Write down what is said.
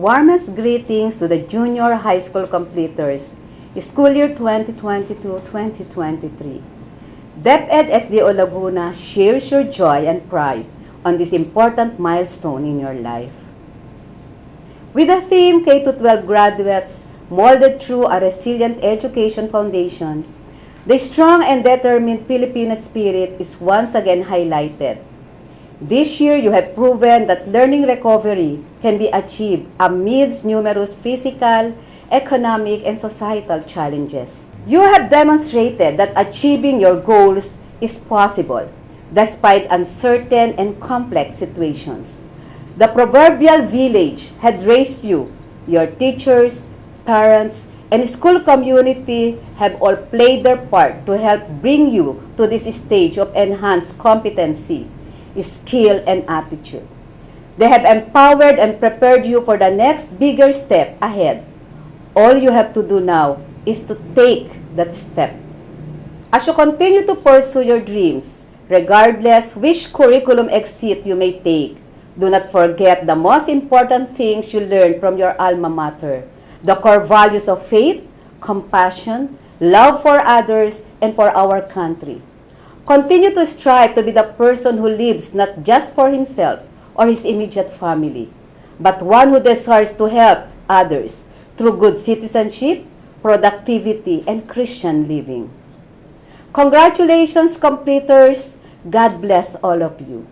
warmest greetings to the junior high school completers, school year 2022-2023. DepEd SDO Laguna shares your joy and pride on this important milestone in your life. With the theme K-12 graduates molded through a resilient education foundation, the strong and determined Filipino spirit is once again highlighted. This year, you have proven that learning recovery can be achieved amidst numerous physical, economic, and societal challenges. You have demonstrated that achieving your goals is possible despite uncertain and complex situations. The proverbial village had raised you. Your teachers, parents, and school community have all played their part to help bring you to this stage of enhanced competency, skill, and attitude. They have empowered and prepared you for the next bigger step ahead. All you have to do now is to take that step. As you continue to pursue your dreams, regardless which curriculum exit you may take, do not forget the most important things you learned from your alma mater, the core values of faith, compassion, love for others, and for our country. Continue to strive to be the person who lives not just for himself or his immediate family, but one who desires to help others through good citizenship, productivity, and Christian living. Congratulations, completers! God bless all of you.